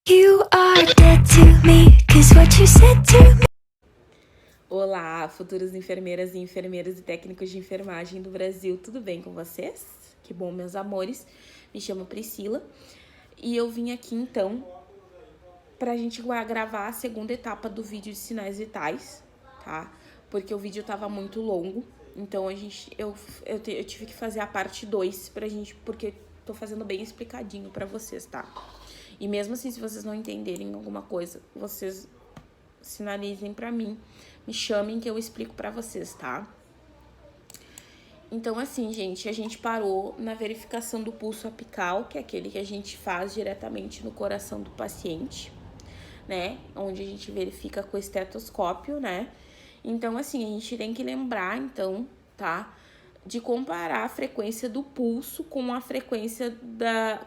You are dead to me, 'cause what you said to me. Olá, futuras enfermeiras e enfermeiros e técnicos de enfermagem do Brasil, tudo bem com vocês? Que bom, meus amores. Me chamo Priscila e eu vim aqui então pra gente gravar a segunda etapa do vídeo de sinais vitais, tá? Porque o vídeo tava muito longo, então eu tive que fazer a parte 2 pra gente, porque tô fazendo bem explicadinho pra vocês, tá? E mesmo assim, se vocês não entenderem alguma coisa, vocês sinalizem pra mim, me chamem que eu explico pra vocês, tá? Então, assim, gente, a gente parou na verificação do pulso apical, que é aquele que a gente faz diretamente no coração do paciente, né? Onde a gente verifica com o estetoscópio, né? Então, assim, a gente tem que lembrar, então, tá? De comparar a frequência do pulso com a frequência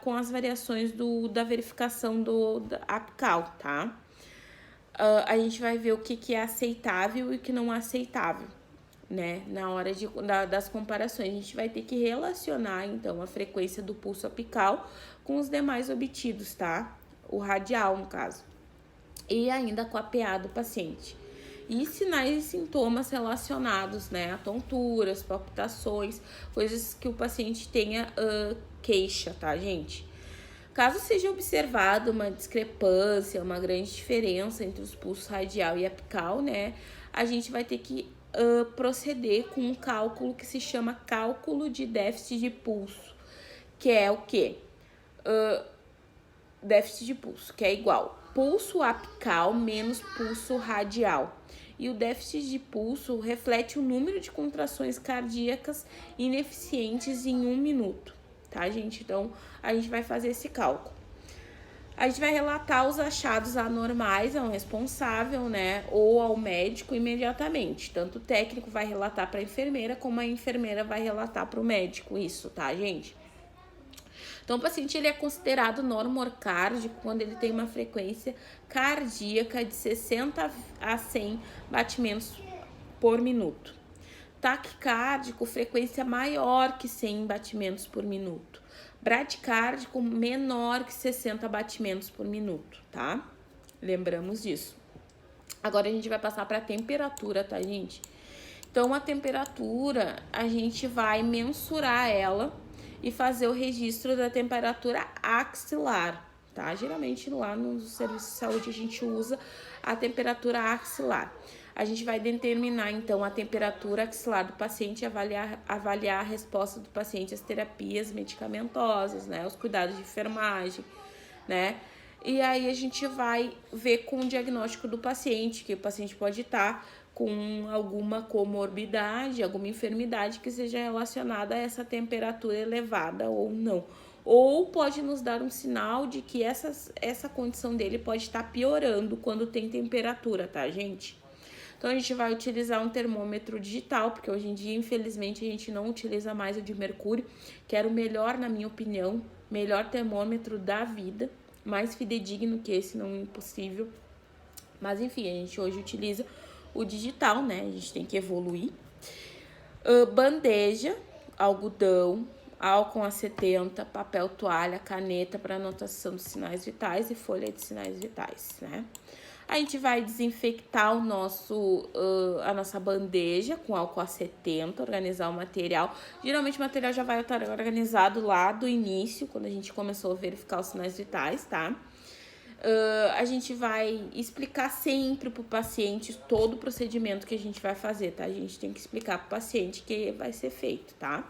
com as variações da verificação da apical, tá? A gente vai ver o que é aceitável e o que não é aceitável, né? Na hora das comparações, a gente vai ter que relacionar, então, a frequência do pulso apical com os demais obtidos, tá? O radial, no caso. E ainda com a PA do paciente. E sinais e sintomas relacionados, né? A tonturas, palpitações, coisas que o paciente tenha queixa, tá, gente? Caso seja observada uma discrepância, uma grande diferença entre os pulsos radial e apical, né? A gente vai ter que proceder com um cálculo que se chama cálculo de déficit de pulso, que é o quê? Déficit de pulso, que é igual pulso apical menos pulso radial. E o déficit de pulso reflete o número de contrações cardíacas ineficientes em 1 minuto, tá, gente? Então, a gente vai fazer esse cálculo. A gente vai relatar os achados anormais ao responsável, né, ou ao médico imediatamente. Tanto o técnico vai relatar para a enfermeira, como a enfermeira vai relatar para o médico isso, tá, gente? Então, o paciente ele é considerado normocárdico quando ele tem uma frequência cardíaca de 60 a 100 batimentos por minuto. Taquicárdico, frequência maior que 100 batimentos por minuto. Bradicárdico, menor que 60 batimentos por minuto, tá? Lembramos disso. Agora a gente vai passar para a temperatura, tá, gente? Então, a temperatura, a gente vai mensurar ela e fazer o registro da temperatura axilar, tá? Geralmente lá no serviço de saúde a gente usa a temperatura axilar. A gente vai determinar, então, a temperatura axilar do paciente e avaliar a resposta do paciente às terapias medicamentosas, né? Os cuidados de enfermagem, né? E aí a gente vai ver com o diagnóstico do paciente, que o paciente pode estar com alguma comorbidade, alguma enfermidade que seja relacionada a essa temperatura elevada ou não. Ou pode nos dar um sinal de que essa condição dele pode estar piorando quando tem temperatura, tá, gente? Então, a gente vai utilizar um termômetro digital, porque hoje em dia, infelizmente, a gente não utiliza mais o de mercúrio, que era o melhor, na minha opinião, melhor termômetro da vida, mais fidedigno que esse, não é impossível. Mas, enfim, a gente hoje utiliza o digital, né? A gente tem que evoluir. Bandeja, algodão, álcool A70, papel toalha, caneta para anotação dos sinais vitais e folha de sinais vitais, né? A gente vai desinfectar a nossa bandeja com álcool A70, organizar o material. Geralmente o material já vai estar organizado lá do início, quando a gente começou a verificar os sinais vitais, tá? A gente vai explicar sempre pro paciente todo o procedimento que a gente vai fazer, tá? A gente tem que explicar pro paciente que vai ser feito, tá?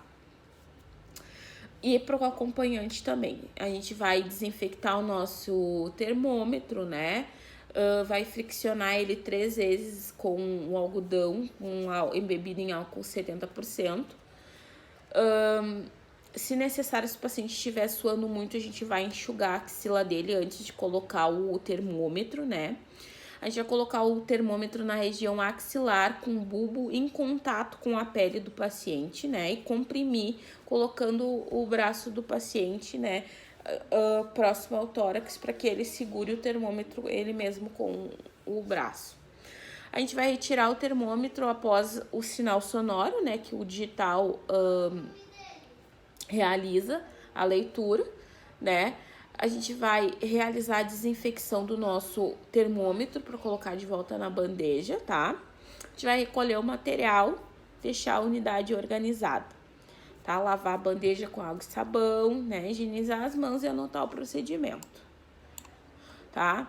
E pro acompanhante também. A gente vai desinfectar o nosso termômetro, né? Vai friccionar ele 3 vezes com o algodão, embebido em álcool 70%. Se necessário, se o paciente estiver suando muito, a gente vai enxugar a axila dele antes de colocar o termômetro, né? A gente vai colocar o termômetro na região axilar com o bulbo em contato com a pele do paciente, né? E comprimir, colocando o braço do paciente, né? Próximo ao tórax, para que ele segure o termômetro ele mesmo com o braço. A gente vai retirar o termômetro após o sinal sonoro, né? Que o digital realiza a leitura, né? A gente vai realizar a desinfecção do nosso termômetro para colocar de volta na bandeja, tá? A gente vai recolher o material, deixar a unidade organizada, tá? Lavar a bandeja com água e sabão, né? Higienizar as mãos e anotar o procedimento, tá?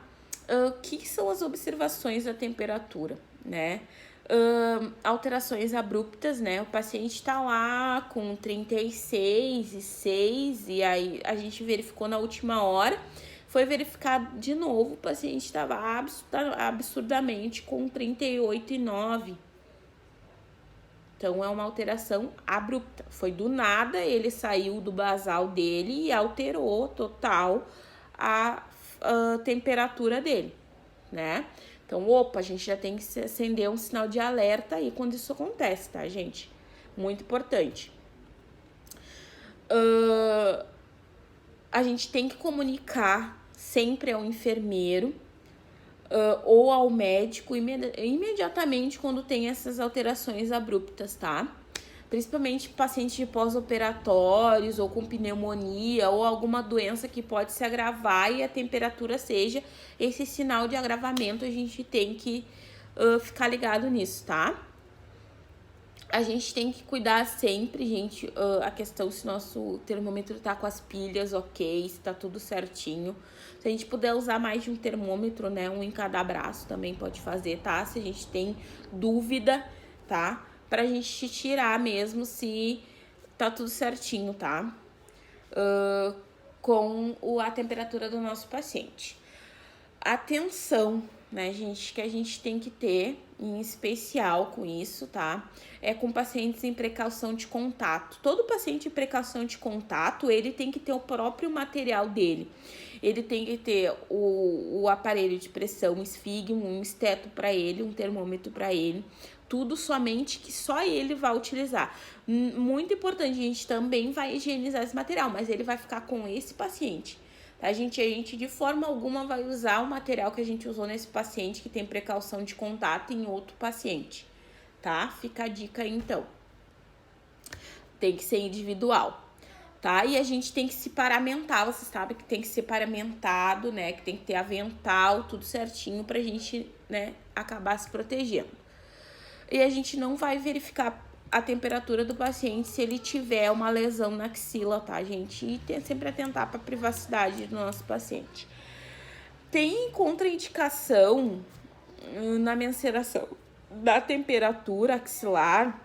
O que são as observações da temperatura, né? Alterações abruptas, né? O paciente tá lá com 36,6 e aí a gente verificou na última hora, foi verificado de novo, o paciente estava absurdamente com 38,9. Então, é uma alteração abrupta. Foi do nada, ele saiu do basal dele e alterou total a temperatura dele, né? Então, a gente já tem que acender um sinal de alerta aí quando isso acontece, tá, gente? Muito importante. A gente tem que comunicar sempre ao enfermeiro ou ao médico imediatamente quando tem essas alterações abruptas, tá? Principalmente pacientes de pós-operatórios ou com pneumonia ou alguma doença que pode se agravar e a temperatura seja esse sinal de agravamento, a gente tem que ficar ligado nisso, tá? A gente tem que cuidar sempre, gente, a questão se nosso termômetro tá com as pilhas ok, se tá tudo certinho. Se a gente puder usar mais de um termômetro, né, um em cada braço também pode fazer, tá? Se a gente tem dúvida, tá? Pra gente tirar mesmo se tá tudo certinho, tá? Com a temperatura do nosso paciente. Atenção, né, gente, que a gente tem que ter em especial com isso, tá? É com pacientes em precaução de contato. Todo paciente em precaução de contato, ele tem que ter o próprio material dele. Ele tem que ter o aparelho de pressão, um esfigmo, um esteto para ele, um termômetro para ele. Tudo somente que só ele vai utilizar. Muito importante, a gente também vai higienizar esse material, mas ele vai ficar com esse paciente. A gente de forma alguma vai usar o material que a gente usou nesse paciente que tem precaução de contato em outro paciente, tá? Fica a dica aí, então. Tem que ser individual, tá? E a gente tem que se paramentar, você sabe que tem que ser paramentado, né? Que tem que ter avental, tudo certinho pra gente, né, acabar se protegendo. E a gente não vai verificar a temperatura do paciente se ele tiver uma lesão na axila, tá, gente? E sempre atentar para a privacidade do nosso paciente. Tem contraindicação na mensuração da temperatura axilar?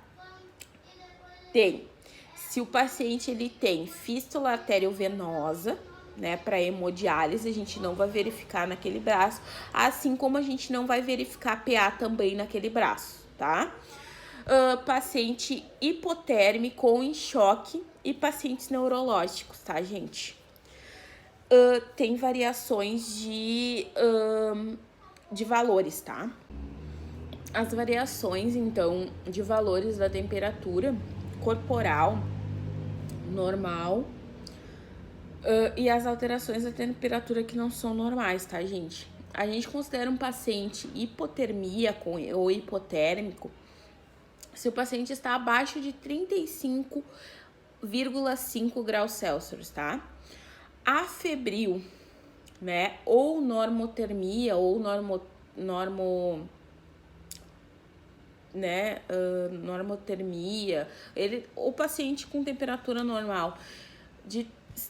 Tem. Se o paciente ele tem fístula arteriovenosa, né, para hemodiálise, a gente não vai verificar naquele braço, assim como a gente não vai verificar PA também naquele braço, tá? Paciente hipotérmico ou em choque e pacientes neurológicos, tá, gente? Tem variações de valores, tá? As variações, então, de valores da temperatura corporal normal e as alterações da temperatura que não são normais, tá, gente? A gente considera um paciente hipotermia ou hipotérmico se o paciente está abaixo de 35,5 graus Celsius, tá? Afebril, né, ou normotermia, ou normotermia, o paciente com temperatura normal de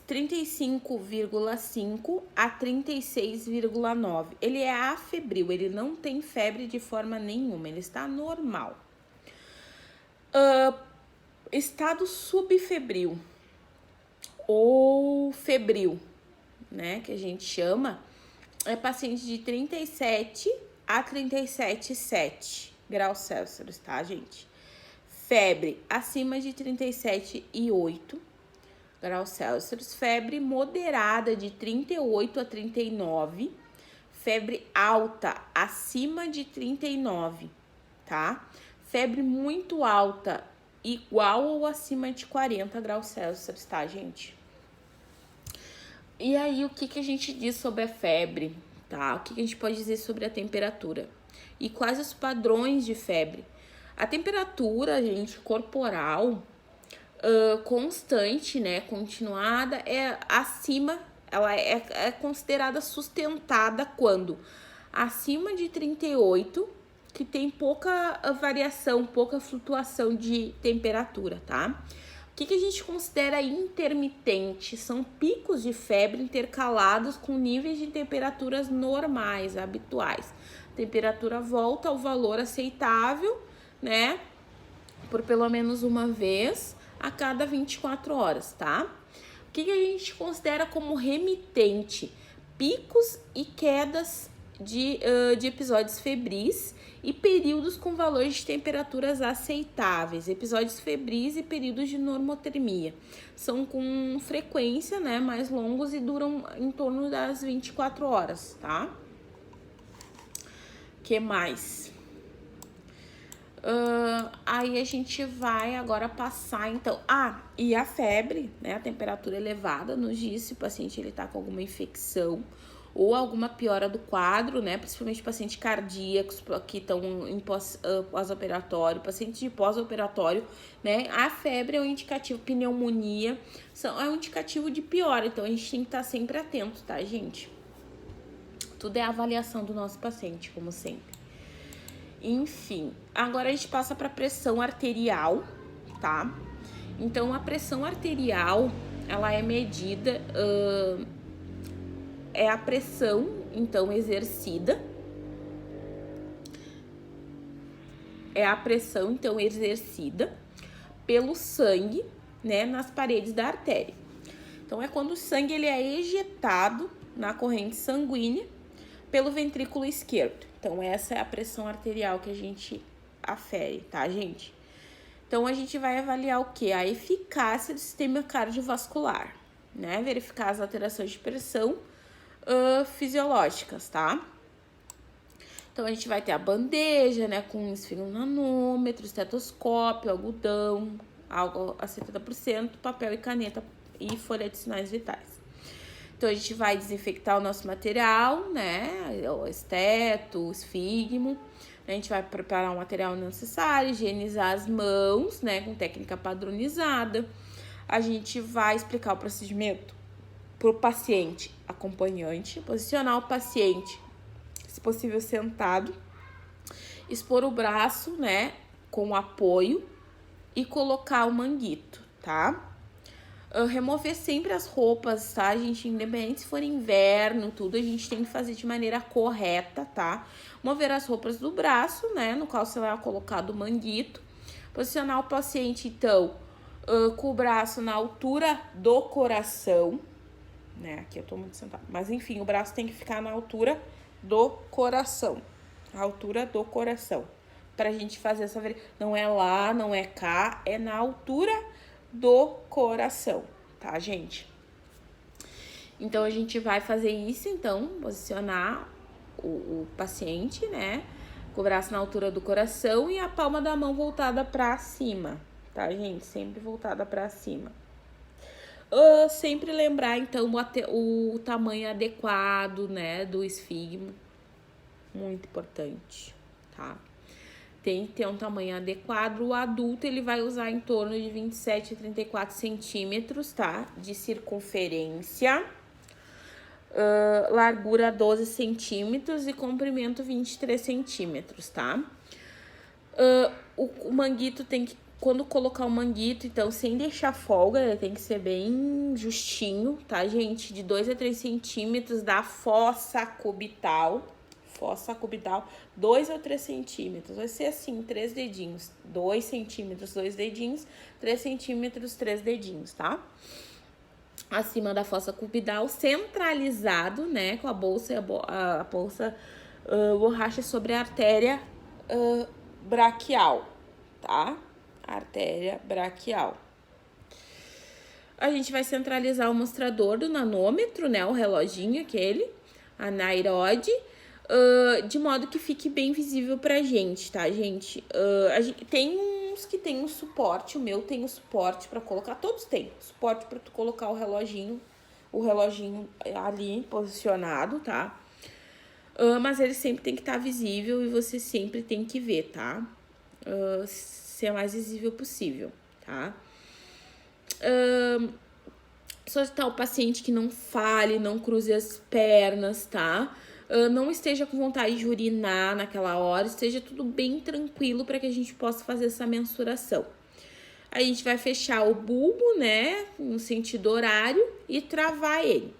35,5 a 36,9. Ele é afebril, ele não tem febre de forma nenhuma, ele está normal. Estado subfebril ou febril, né, que a gente chama, é paciente de 37 a 37,7 graus Celsius, tá, gente? Febre acima de 37,8 graus Celsius, febre moderada de 38 a 39, febre alta acima de 39, tá? Febre muito alta, igual ou acima de 40 graus Celsius, tá, gente? E aí, o que a gente diz sobre a febre, tá? O que a gente pode dizer sobre a temperatura? E quais os padrões de febre? A temperatura, gente, corporal, constante, né, continuada, é acima, ela é considerada sustentada quando acima de 38, que tem pouca variação, pouca flutuação de temperatura, tá? O que a gente considera intermitente? São picos de febre intercalados com níveis de temperaturas normais, habituais. A temperatura volta ao valor aceitável, né? Por pelo menos uma vez a cada 24 horas, tá? O que a gente considera como remitente? Picos e quedas de episódios febris e períodos com valores de temperaturas aceitáveis. Episódios febris e períodos de normotermia são com frequência, né, mais longos e duram em torno das 24 horas, tá? Que mais? Aí a gente vai agora passar, então... e a febre, né, a temperatura elevada nos diz se o paciente ele tá com alguma infecção ou alguma piora do quadro, né? Principalmente pacientes cardíacos que estão em pós-operatório, pacientes de pós-operatório, né? A febre é um indicativo, pneumonia, é um indicativo de piora, então a gente tem que estar sempre atento, tá, gente? Tudo é a avaliação do nosso paciente, como sempre. Enfim, agora a gente passa para pressão arterial, tá? Então, a pressão arterial, ela é medida... é a pressão, então, exercida. É a pressão, então, exercida pelo sangue, né, nas paredes da artéria. Então, é quando o sangue ele é ejetado na corrente sanguínea pelo ventrículo esquerdo. Então, essa é a pressão arterial que a gente afere, tá, gente? Então, a gente vai avaliar o quê? A eficácia do sistema cardiovascular, né? Verificar as alterações de pressão fisiológicas, tá? Então, a gente vai ter a bandeja, né, com esfigmonanômetro, estetoscópio, algodão, álcool a 70%, papel e caneta e folha de sinais vitais. Então, a gente vai desinfectar o nosso material, né, o esteto, o esfigmo. A gente vai preparar o material necessário, higienizar as mãos, né, com técnica padronizada. A gente vai explicar o procedimento para o paciente acompanhante, posicionar o paciente, se possível, sentado, expor o braço, né, com apoio e colocar o manguito, tá? Remover sempre as roupas, tá, gente? Independente se for inverno, tudo, a gente tem que fazer de maneira correta, tá? Mover as roupas do braço, né, no qual você vai colocar do manguito. Posicionar o paciente, então, com o braço na altura do coração, né? Aqui eu tô muito sentada. Mas, enfim, o braço tem que ficar na altura do coração. A altura do coração. Pra gente fazer essa... Não é lá, não é cá, é na altura do coração, tá, gente? Então, a gente vai fazer isso, então, posicionar o paciente, né? Com o braço na altura do coração e a palma da mão voltada pra cima, tá, gente? Sempre voltada pra cima. Sempre lembrar, então, o tamanho adequado, né, do esfigmo. Muito importante, tá? Tem que ter um tamanho adequado. O adulto, ele vai usar em torno de 27 a 34 centímetros, tá? De circunferência. Largura 12 centímetros e comprimento 23 centímetros, tá? O manguito tem que... Quando colocar o manguito, então, sem deixar folga, ele tem que ser bem justinho, tá, gente? De 2 a 3 centímetros da fossa cubital. Fossa cubital, 2 ou 3 centímetros. Vai ser assim, 3 dedinhos. 2 centímetros, 2 dedinhos. 3 centímetros, 3 dedinhos, tá? Acima da fossa cubital, centralizado, né? Com a bolsa e a bolsa borracha sobre a artéria braquial, tá? Artéria braquial. A gente vai centralizar o mostrador do nanômetro, né? O reloginho aquele, a nairoide, de modo que fique bem visível pra gente, tá, gente? A gente tem uns que tem um suporte, o meu tem um suporte pra colocar, todos têm suporte pra tu colocar o reloginho ali posicionado, tá? Mas ele sempre tem que estar visível e você sempre tem que ver, tá? Ser o mais visível possível, tá? solicitar o paciente que não fale, não cruze as pernas, tá? Não esteja com vontade de urinar naquela hora, esteja tudo bem tranquilo para que a gente possa fazer essa mensuração. A gente vai fechar o bulbo, né, no sentido horário e travar ele.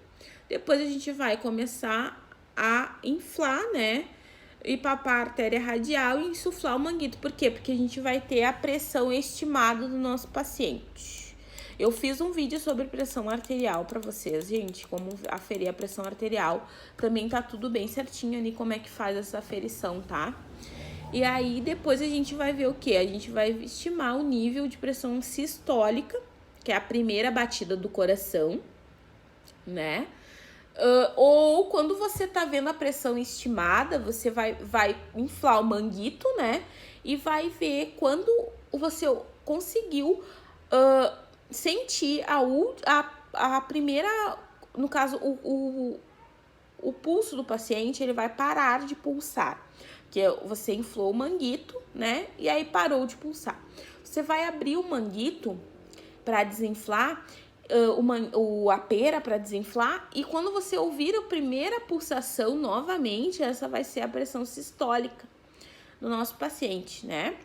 Depois a gente vai começar a inflar, né, e papar a artéria radial e insuflar o manguito. Por quê? Porque a gente vai ter a pressão estimada do nosso paciente. Eu fiz um vídeo sobre pressão arterial pra vocês, gente, como aferir a pressão arterial. Também tá tudo bem certinho ali como é que faz essa aferição, tá? E aí, depois a gente vai ver o quê? A gente vai estimar o nível de pressão sistólica, que é a primeira batida do coração, né? Ou quando você tá vendo a pressão estimada, você vai inflar o manguito, né? E vai ver quando você conseguiu sentir a primeira, no caso, o pulso do paciente, ele vai parar de pulsar. Que você inflou o manguito, né? E aí parou de pulsar. Você vai abrir o manguito para desinflar, a pera para desinflar, e quando você ouvir a primeira pulsação novamente, essa vai ser a pressão sistólica do nosso paciente, né?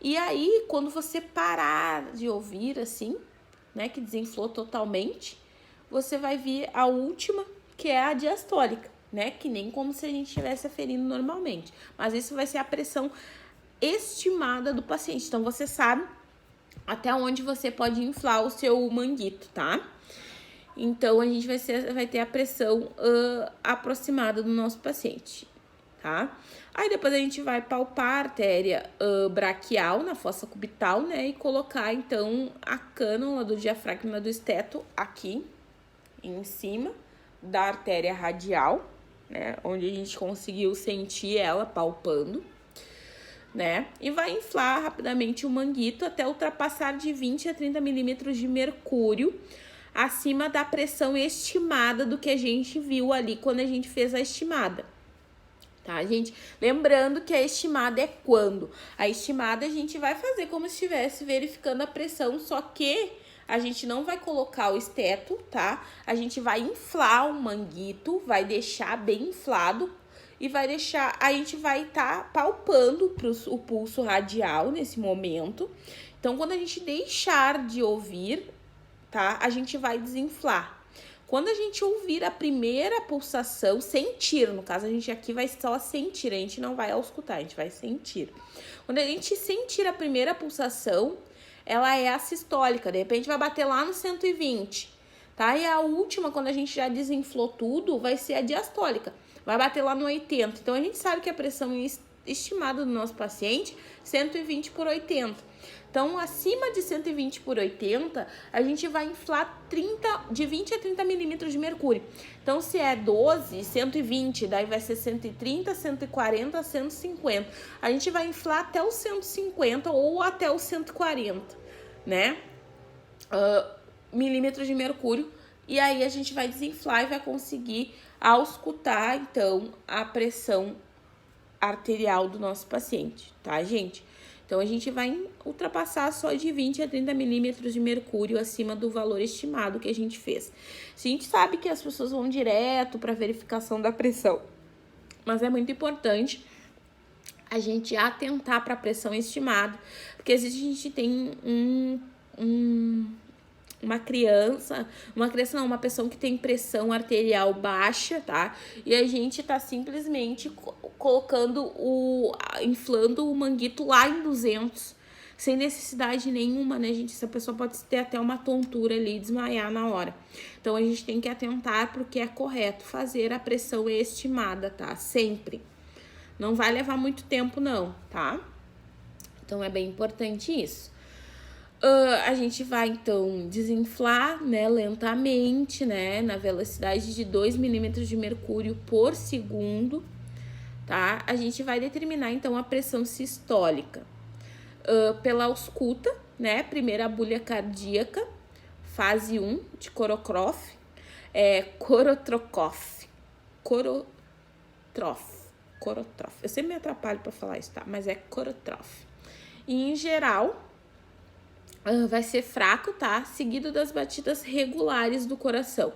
E aí, quando você parar de ouvir assim, né, que desinflou totalmente, você vai vir a última, que é a diastólica, né? Que nem como se a gente estivesse aferindo normalmente. Mas isso vai ser a pressão estimada do paciente. Então, você sabe até onde você pode inflar o seu manguito, tá? Então, a gente vai ter a pressão aproximada do nosso paciente, tá? Aí, depois a gente vai palpar a artéria braquial na fossa cubital, né? E colocar, então, a cânula do diafragma do esteto aqui em cima da artéria radial, né? Onde a gente conseguiu sentir ela palpando, né? E vai inflar rapidamente o manguito até ultrapassar de 20 a 30 milímetros de mercúrio acima da pressão estimada do que a gente viu ali quando a gente fez a estimada. Tá, gente? Lembrando que a estimada é quando? A estimada a gente vai fazer como se estivesse verificando a pressão, só que a gente não vai colocar o esteto, tá? A gente vai inflar o manguito, vai deixar bem inflado e vai deixar... A gente vai estar palpando o pulso radial nesse momento. Então, quando a gente deixar de ouvir, tá? A gente vai desinflar. Quando a gente ouvir a primeira pulsação, sentir, no caso a gente aqui vai só sentir, a gente não vai auscultar, a gente vai sentir. Quando a gente sentir a primeira pulsação, ela é a sistólica, de repente vai bater lá no 120, tá? E a última, quando a gente já desinflou tudo, vai ser a diastólica, vai bater lá no 80. Então a gente sabe que a pressão estimada do nosso paciente, 120 por 80. Então, acima de 120 por 80, a gente vai inflar de 20 a 30 milímetros de mercúrio. Então, se é 12, 120, daí vai ser 130, 140, 150. A gente vai inflar até os 150 ou até os 140, né? Milímetros de mercúrio. E aí, a gente vai desinflar e vai conseguir auscultar, então, a pressão arterial do nosso paciente, tá, gente? Então, a gente vai ultrapassar só de 20 a 30 milímetros de mercúrio acima do valor estimado que a gente fez. A gente sabe que as pessoas vão direto para verificação da pressão, mas é muito importante a gente atentar para a pressão estimada, porque às vezes a gente tem uma pessoa que tem pressão arterial baixa, tá? E a gente tá simplesmente inflando o manguito lá em 200, sem necessidade nenhuma, né, gente? Essa pessoa pode ter até uma tontura ali, desmaiar na hora. Então, a gente tem que atentar porque é correto fazer a pressão estimada, tá? Sempre. Não vai levar muito tempo, não, tá? Então, é bem importante isso. A gente vai, então, desinflar, né, lentamente, né, na velocidade de 2 milímetros de mercúrio por segundo, tá? A gente vai determinar, então, a pressão sistólica pela ausculta, né, primeira agulha cardíaca, fase 1 de Corotroff, eu sempre me atrapalho para falar isso, tá? Mas é Corotroff. E, em geral, vai ser fraco, tá? Seguido das batidas regulares do coração.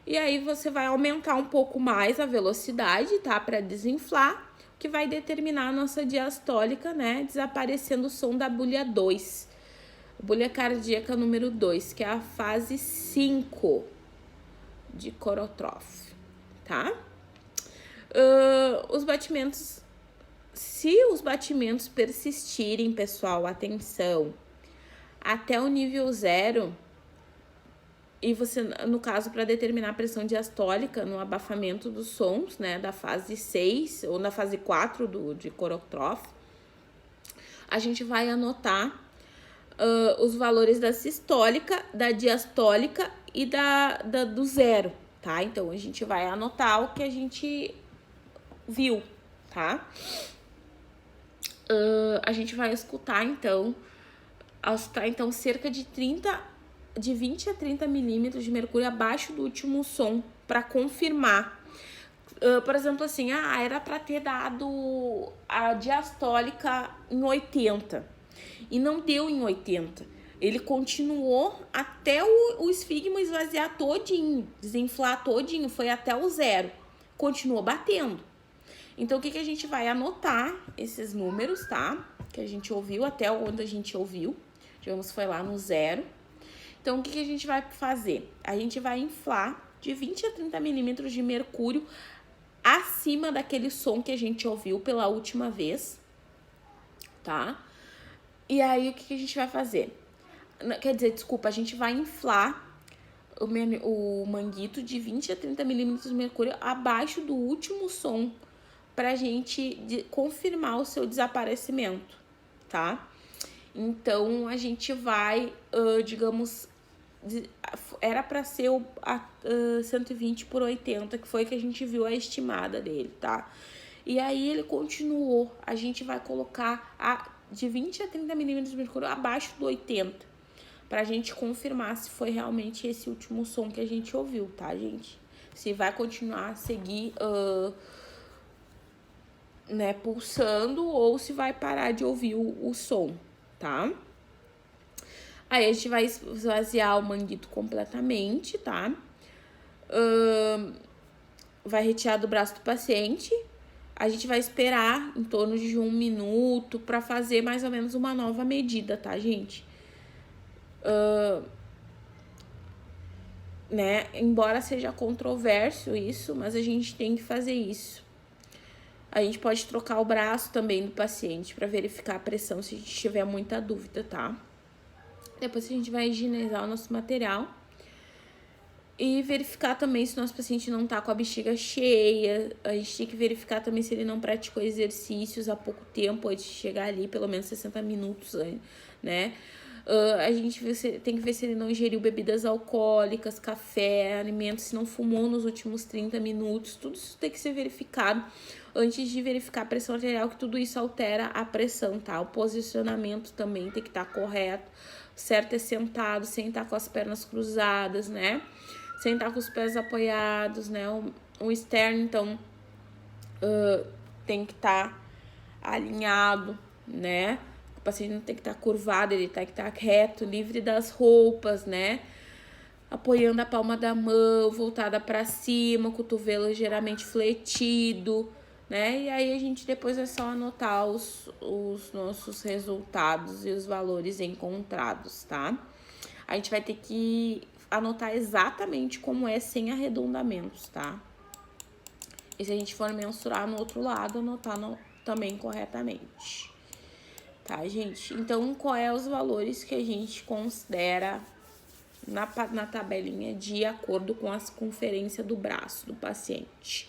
E aí você vai aumentar um pouco mais a velocidade, tá? Para desinflar, que vai determinar a nossa diastólica, né? Desaparecendo o som da bulha 2. Bulha cardíaca número 2, que é a fase 5 de Korotroff, tá? Os batimentos, se os batimentos persistirem, pessoal, atenção, até o nível 0, e você, no caso, para determinar a pressão diastólica no abafamento dos sons, né, da fase 6 ou na fase 4 de Korotroff, a gente vai anotar os valores da sistólica, da diastólica e do 0, tá? Então, a gente vai anotar o que a gente viu, tá? A gente vai escutar, então, cerca de 20 a 30 milímetros de mercúrio abaixo do último som para confirmar. Por exemplo, assim, era para ter dado a diastólica em 80 e não deu em 80. Ele continuou até o esfigma esvaziar todinho, desinflar todinho, foi até o 0. Continuou batendo. Então, o que a gente vai anotar? Esses números, tá? Que a gente ouviu, até onde a gente ouviu. Digamos, foi lá no 0. Então, o que a gente vai fazer? A gente vai inflar de 20 a 30 milímetros de mercúrio acima daquele som que a gente ouviu pela última vez, tá? E aí, o que a gente vai fazer? Quer dizer, desculpa, a gente vai inflar o manguito de 20 a 30 milímetros de mercúrio abaixo do último som pra gente confirmar o seu desaparecimento, tá? Então, a gente vai, digamos, era para ser 120 por 80, que foi que a gente viu a estimada dele, tá? E aí ele continuou, a gente vai colocar de 20 a 30 milímetros de mercúrio abaixo do 80, pra gente confirmar se foi realmente esse último som que a gente ouviu, tá, gente? Se vai continuar a seguir, né, pulsando, ou se vai parar de ouvir o som, tá? Aí a gente vai esvaziar o manguito completamente, tá? Vai retirar do braço do paciente. A gente vai esperar em torno de 1 minuto para fazer mais ou menos uma nova medida, tá, gente? Né? Embora seja controverso isso, mas a gente tem que fazer isso. A gente pode trocar o braço também do paciente para verificar a pressão se a gente tiver muita dúvida, tá? Depois a gente vai higienizar o nosso material e verificar também se o nosso paciente não tá com a bexiga cheia. A gente tem que verificar também se ele não praticou exercícios há pouco tempo antes de chegar ali, pelo menos 60 minutos, né? A gente tem que ver se ele não ingeriu bebidas alcoólicas, café, alimentos, se não fumou nos últimos 30 minutos. Tudo isso tem que ser verificado antes de verificar a pressão arterial, que tudo isso altera a pressão, tá? O posicionamento também tem que estar correto. Certo é sentado, sem estar com as pernas cruzadas, né? Sem estar com os pés apoiados, né? O externo, então, tem que estar alinhado, né? O paciente não tem que estar curvado, ele tem que estar reto, livre das roupas, né? Apoiando a palma da mão, voltada para cima, o cotovelo ligeiramente fletido, né? E aí a gente depois é só anotar os nossos resultados e os valores encontrados, tá? A gente vai ter que anotar exatamente como é, sem arredondamentos, tá? E se a gente for mensurar no outro lado, anotar também corretamente. Tá, gente? Então, qual é os valores que a gente considera na tabelinha de acordo com a circunferência do braço do paciente?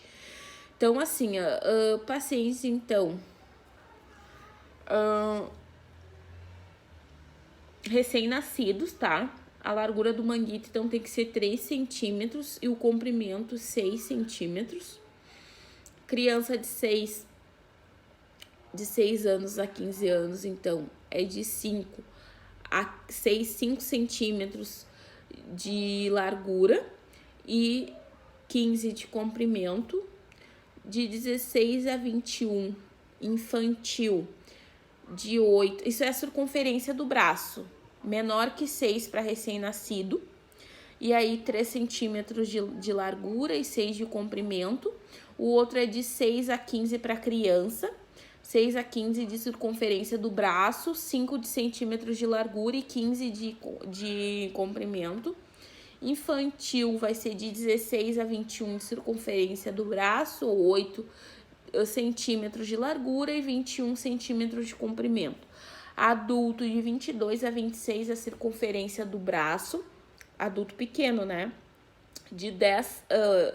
Então, assim, pacientes, então, recém-nascidos, tá? A largura do manguito, então, tem que ser 3 centímetros e o comprimento 6 centímetros. Criança de 6 anos a 15 anos, então, é de 5 centímetros de largura e 15 de comprimento. De 16 a 21, infantil, de 8, isso é a circunferência do braço, menor que 6 para recém-nascido. E aí 3 centímetros de largura e 6 de comprimento. O outro é de 6 a 15 para criança, 6 a 15 de circunferência do braço, 5 centímetros de largura e 15 de comprimento. Infantil vai ser de 16 a 21 de circunferência do braço, 8 centímetros de largura e 21 centímetros de comprimento. Adulto de 22 a 26 a circunferência do braço, adulto pequeno, né? De 10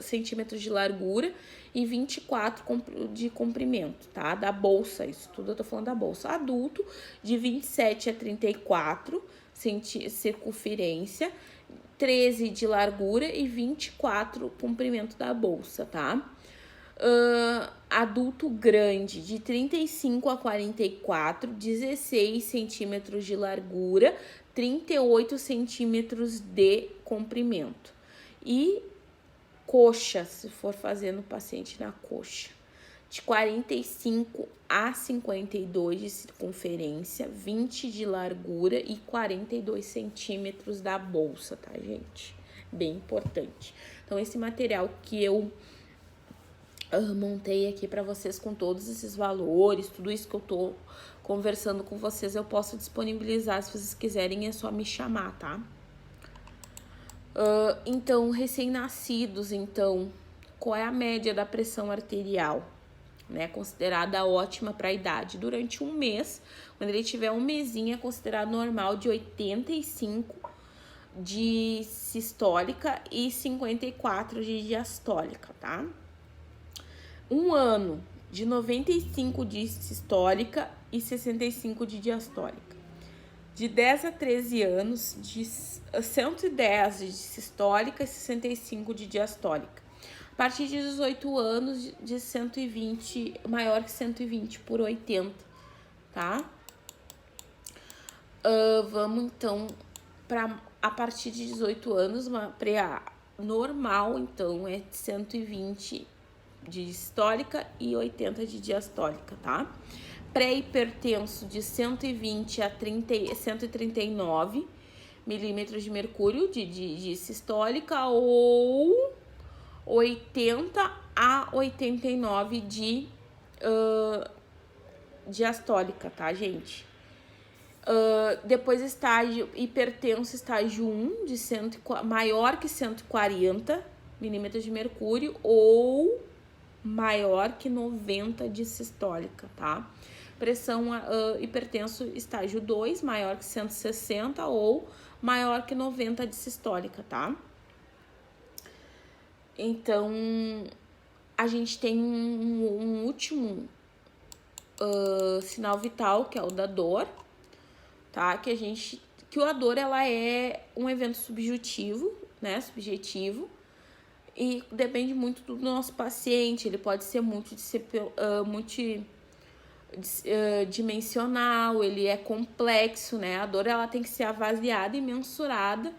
centímetros de largura e 24 de comprimento, tá? Da bolsa, isso tudo eu tô falando da bolsa. Adulto, de 27 a 34 circunferência, 13 de largura e 24 comprimento da bolsa, tá? Adulto grande, de 35 a 44, 16 centímetros de largura, 38 centímetros de comprimento. E coxa, se for fazer no paciente na coxa, de 45 a 52 de circunferência, 20 de largura e 42 centímetros da bolsa, tá, gente? Bem importante. Então, esse material que eu montei aqui para vocês com todos esses valores, tudo isso que eu tô conversando com vocês, eu posso disponibilizar, se vocês quiserem, é só me chamar, tá? Então, recém-nascidos, então, qual é a média da pressão arterial, né? Considerada ótima para a idade. Durante um mês, quando ele tiver um mesinho, é considerado normal de 85 de sistólica e 54 de diastólica, tá? Um ano, de 95 de sistólica e 65 de diastólica. De 10 a 13 anos, de 110 de sistólica e 65 de diastólica. A partir de 18 anos, de 120, maior que 120 por 80, tá? Vamos, então, para a partir de 18 anos, uma pré normal, então, é 120 de sistólica e 80 de diastólica, tá? Pré-hipertenso de 120 a 139 milímetros de mercúrio de sistólica ou 80 a 89 de diastólica, tá, gente? Depois estágio hipertenso, estágio 1, de maior que 140 milímetros de mercúrio ou maior que 90 de sistólica, tá? Pressão hipertenso estágio 2, maior que 160 ou maior que 90 de sistólica, tá? Então, a gente tem um último sinal vital, que é o da dor, tá? Que a dor, ela é um evento subjetivo, né? Subjetivo. E depende muito do nosso paciente, ele pode ser multidimensional, ele é complexo, né? A dor, ela tem que ser avaliada e mensurada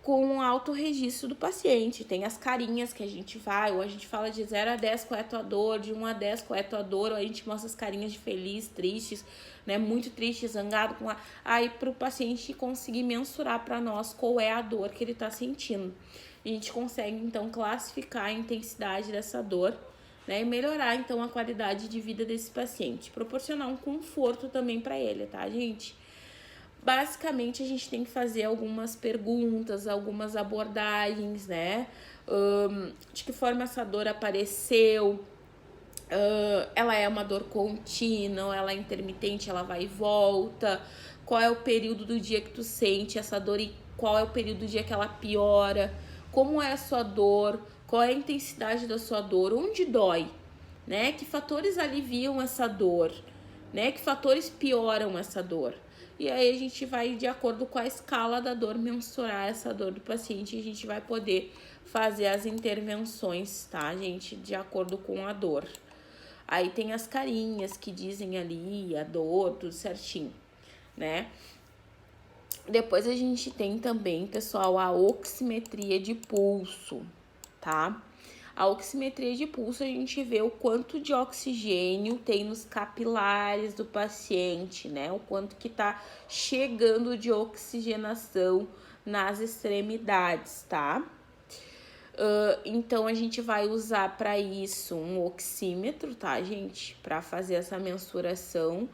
com o autorregistro do paciente. Tem as carinhas que a gente vai, ou a gente fala de 0 a 10 qual é a tua dor, de 1 a 10 qual é a tua dor, ou a gente mostra as carinhas de feliz, tristes, né? Muito triste, zangado, aí para o paciente conseguir mensurar para nós qual é a dor que ele está sentindo. A gente consegue, então, classificar a intensidade dessa dor, né? E melhorar, então, a qualidade de vida desse paciente. Proporcionar um conforto também para ele, tá, gente? Basicamente, a gente tem que fazer algumas perguntas, algumas abordagens, né? De que forma essa dor apareceu? Ela é uma dor contínua, ela é intermitente, ela vai e volta? Qual é o período do dia que tu sente essa dor e qual é o período do dia que ela piora? Como é a sua dor, qual é a intensidade da sua dor, onde dói, né? Que fatores aliviam essa dor, né? Que fatores pioram essa dor. E aí a gente vai, de acordo com a escala da dor, mensurar essa dor do paciente e a gente vai poder fazer as intervenções, tá, gente? De acordo com a dor. Aí tem as carinhas que dizem ali a dor, tudo certinho, né? Depois a gente tem também, pessoal, a oximetria de pulso, tá? A oximetria de pulso, a gente vê o quanto de oxigênio tem nos capilares do paciente, né? O quanto que tá chegando de oxigenação nas extremidades, tá? Então, a gente vai usar para isso um oxímetro, tá, gente? Para fazer essa mensuração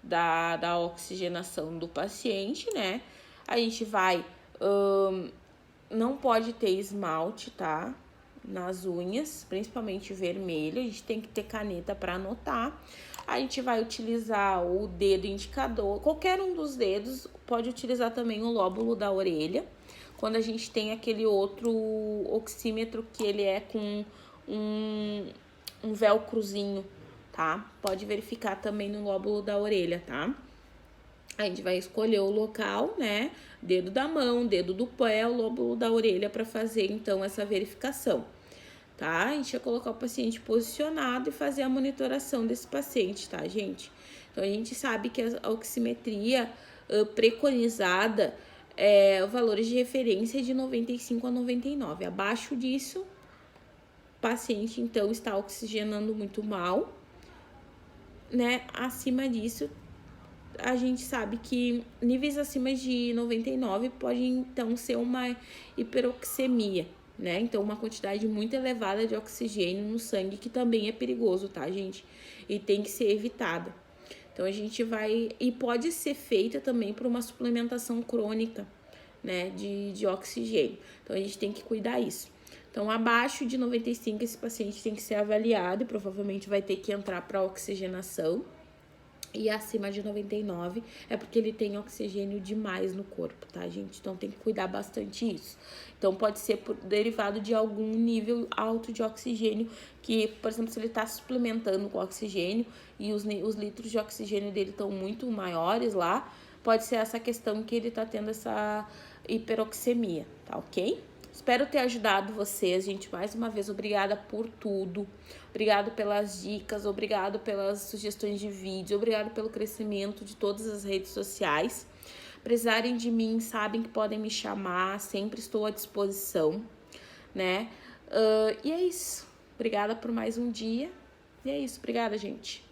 da oxigenação do paciente, né? A gente vai... não pode ter esmalte, tá? Nas unhas, principalmente vermelho. A gente tem que ter caneta para anotar. A gente vai utilizar o dedo indicador, qualquer um dos dedos. Pode utilizar também o lóbulo da orelha. Quando a gente tem aquele outro oxímetro que ele é com um velcrozinho, tá? Pode verificar também no lóbulo da orelha, tá? A gente vai escolher o local, né? Dedo da mão, dedo do pé, o lóbulo da orelha para fazer, então, essa verificação, tá? A gente vai colocar o paciente posicionado e fazer a monitoração desse paciente, tá, gente? Então, a gente sabe que a oximetria preconizada valores de referência de 95 a 99. Abaixo disso, o paciente, então, está oxigenando muito mal, né? Acima disso, a gente sabe que níveis acima de 99 pode, então, ser uma hiperoxemia, né? Então, uma quantidade muito elevada de oxigênio no sangue, que também é perigoso, tá, gente? E tem que ser evitada. Então, a gente vai... E pode ser feita também por uma suplementação crônica, né, de oxigênio. Então, a gente tem que cuidar isso. Então, abaixo de 95, esse paciente tem que ser avaliado e provavelmente vai ter que entrar para oxigenação. E acima de 99 é porque ele tem oxigênio demais no corpo, tá, gente? Então, tem que cuidar bastante isso. Então, pode ser derivado de algum nível alto de oxigênio, que, por exemplo, se ele tá suplementando com oxigênio e os litros de oxigênio dele estão muito maiores lá, pode ser essa questão que ele tá tendo essa hiperoxemia, tá ok? Espero ter ajudado vocês, gente. Mais uma vez, obrigada por tudo. Obrigado pelas dicas, obrigado pelas sugestões de vídeo, obrigado pelo crescimento de todas as redes sociais. Precisarem de mim, sabem que podem me chamar, sempre estou à disposição, né? E é isso. Obrigada por mais um dia. E é isso. Obrigada, gente.